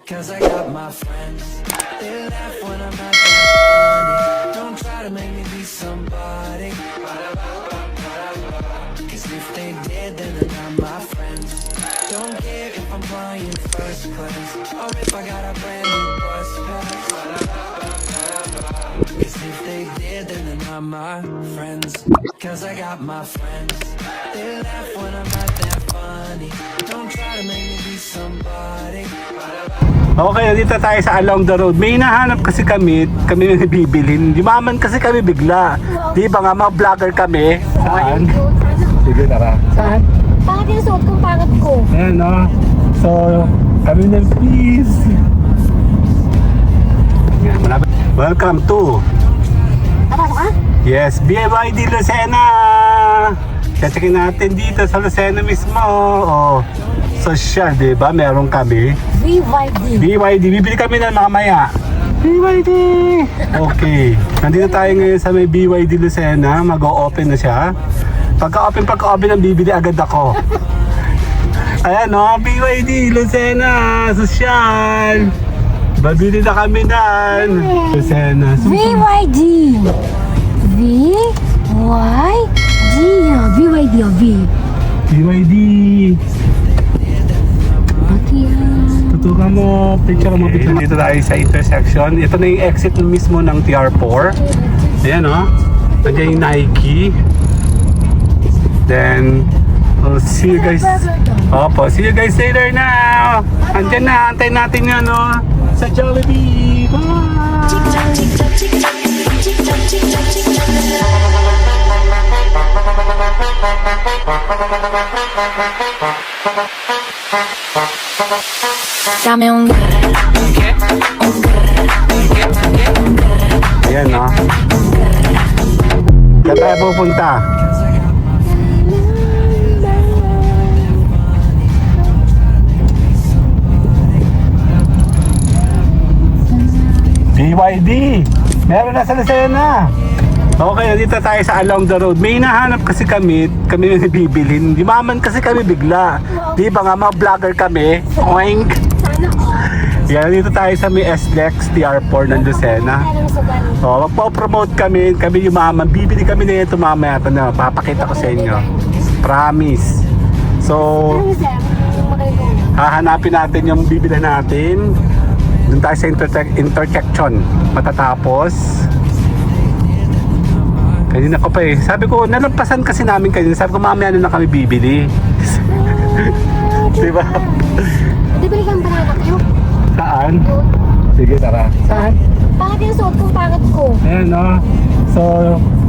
Cause I got my friends. They laugh when I'm not that funny. Don't try to make me be somebody. Cause if they did, then they're not my friends. Don't care if I'm flying first class or if I got a brand new bus pass. Cause if they did, then they're not my friends. Cause I got my friends. They laugh when I'm not that funny. Don't try to make me be somebody. Okay, dito tayo sa along the road. May hinahanap kasi kami may bibilhin. Yumaman kasi kami bigla. Di ba nga, mga vlogger kami. Saan? Sige, tara. Saan? Bakit yung suot kong pangat ko? Ayan, no? So, kami ng peace. Yan, malapit. Welcome to Pasok ka? Yes, BYD Lucena. Checkin natin dito sa Lucena mismo. Oh, social, di ba? Meron kami. BYD. Bibili kami ng mamaya. BYD. Okay. Nandito tayo ngayon sa may BYD Lucena. Mag-o-open na siya. Pagka-open ang bibili agad ako. Ayan, no? BYD Lucena. Social. Babili na kami nan. Lucena. BYD. BYD. BYD. Tutukan mo, picture. Dito tayo sa intersection. Ito na yung exit mismo ng TR4. Ayan, o. Nandiyan yung Nike. Then, we'll see you guys. Opo, see you guys later now. Andyan na, antayin natin yun, o. Sa Jollibee. Bye! Dame un Ayan, no? Saan tayo pupunta? BYD! Meron na sa Lucena! Okay, dito tayo sa along the road. May hinahanap kasi kami may bibilhin. Yumaman kasi kami bigla. Di ba nga, mga vlogger kami. Oink! Yan, dito tayo sa may SLEX TR4 ng Lucena. O, magpo-promote kami yumaman. Bibili kami na ito mamaya. Ito na, papakita ko sa inyo. Promise. So, hahanapin natin yung bibili natin. Doon tayo sa intersection. Matatapos. Kanina ko pa eh. Sabi ko, nalampasan kasi namin kanina. Sabi ko, mamaya na kami bibili. Diba? Bibili kang banana cube? Saan? Sige, tara. Saan? Bakit yung suot kong pangat ko? Ayan, no? So,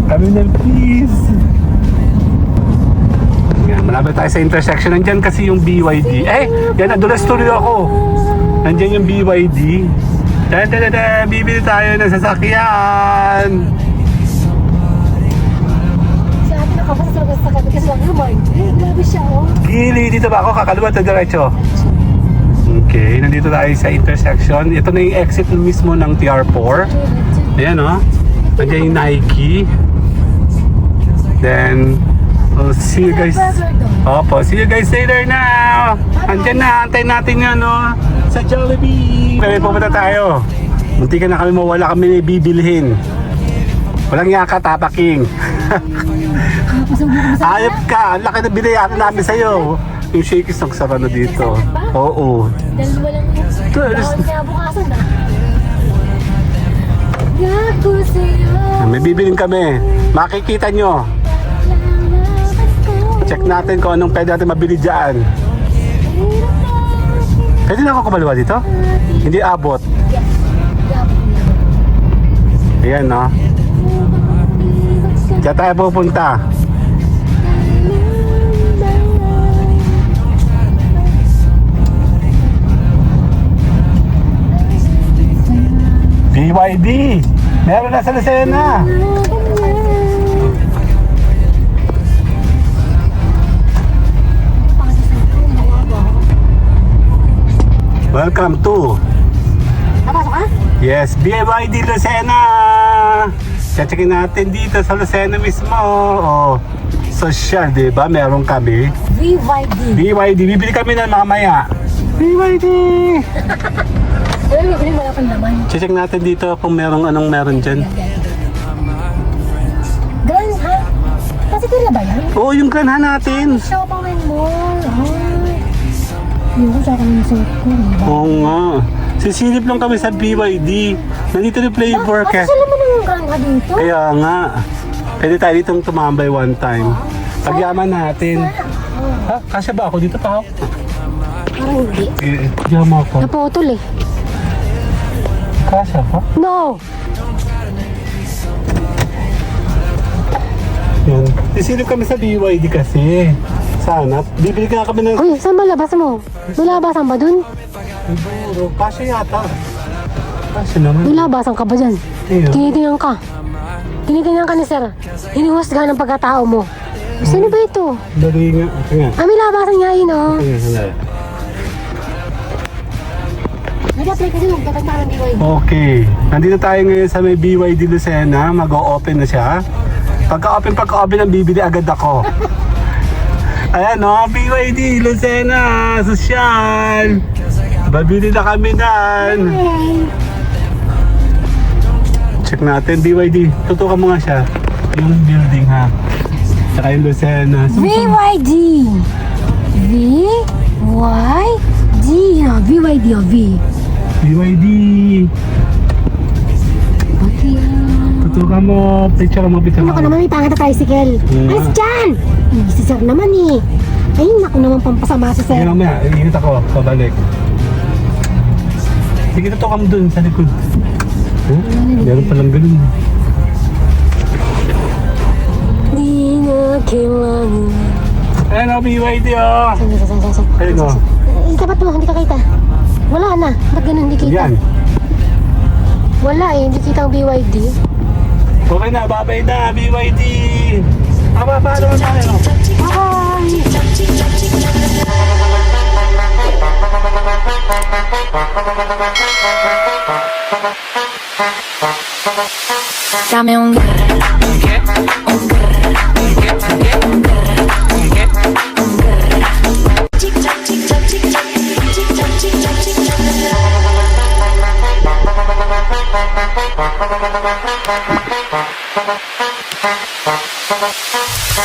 kami ng peace. Yan, malapit tayo sa intersection. Nandyan kasi yung BYD. Eh, yan, nadulas tuloy ako. Nandyan yung BYD. Bibili tayo ng sasakyan. Si ate nakapasal sa kami kasi lang naman. Grabe siya, oh. Gili, dito ba ako? Kakaliwa at diretso. Okay, nandito tayo sa intersection. Ito na yung exit mismo ng TR4. Ayan, no? Nandiyan yung Nike. Then, we'll see you guys. Opo, see you guys later now. Andyan na, antayin natin yun, no? Sa Jollibee. Kaya pupunta tayo. Munti ka na kami mawala, kami may bibilhin. Walang yaka, tapaking. Ayop ka, ang laki na binayaran namin sa'yo. Yung Shakey's ang sarap na dito. Oo. Dalawa lang yung bawal kaya bukasan na. Gago sa'yo. May bibilin kami. Makikita nyo. Check natin kung anong pwede natin mabili dyan. Pwede na ako kumaliwa dito? Hindi abot. Ayan, no? Diyan tayo pupunta. BYD! Meron na sa Lucena! Welcome to Pasok ka? Yes, BYD Lucena! Checkin natin dito sa Lucena mismo. Oh, social, di ba? Meron kami. BYD. BYD. Bibili kami ng mamaya. BYD! Check natin dito kung anong meron dyan. Grand, ha? Kasi tira ba yan? Oo, yung granha natin. Shopping mall. Yung ko sa akin yung suot ko, diba? Oo nga. Sisilip lang kami sa BYD. Nandito yung flavor Kasi ka. sila mo ng grand ha dito? Kaya nga. Pwede tayo ditong tumambay one time. Pagyaman natin. Ha? Kasya ba ako dito pa? Parang hindi. Yama ako. Naputol eh. Kasya pa? No! Yan. Sisilip kami sa BYD kasi. Sana. Bibili ka kami ng... Uy, saan malabas mo? Nilabasan ba dun? Siguro. Kasya yata. Kasya naman. Nilabasan ka ba dyan? Ayun. Tinitingnan ka. Tinitingnan ka ni sir. Hiniwasga ng pagkatao mo. Sino ba ito? Dali nga. Kaya. Ah, may labasan niya yun, oh. Kaya. Kaya. Nag-apply kasi magtatanda ng BYD. Okay. Nandito tayo ngayon sa may BYD Lucena. Mag-o-open na siya. Pagka-open ang bibili agad ako. Ayan o, BYD Lucena. Sosyal. Babili na kami nan. Hey! Check natin, BYD. Tutukan mo nga siya. Yung building ha. Tsaka yung Lucena. BYD! V-Y-D. Ah, BYD, oh, V. BYD. Pati yan. Tutukan mo. Picture mo, picture Ano mo. ka naman, may pangat na tricycle. Alis dyan! Hindi si sir naman eh. Ay, naku naman pampasama si sir. Hindi mamaya, iingat ako. Pabalik. Sige, tutukan mo dun sa likod. Huh? Meron palang ganun. Di na kailangan. Ayan o, BYD o. Saan? Ayun o. Itapat mo, hindi ka kita. Wala na. Ba't ganun hindi kita? Yan. Wala eh, hindi kita ang BYD. Okay na, babay na, BYD. Paano mo tayo? Bye! Dame un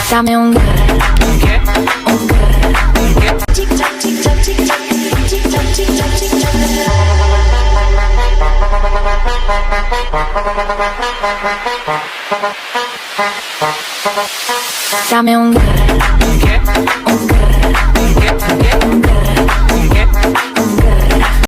Dame un Dame un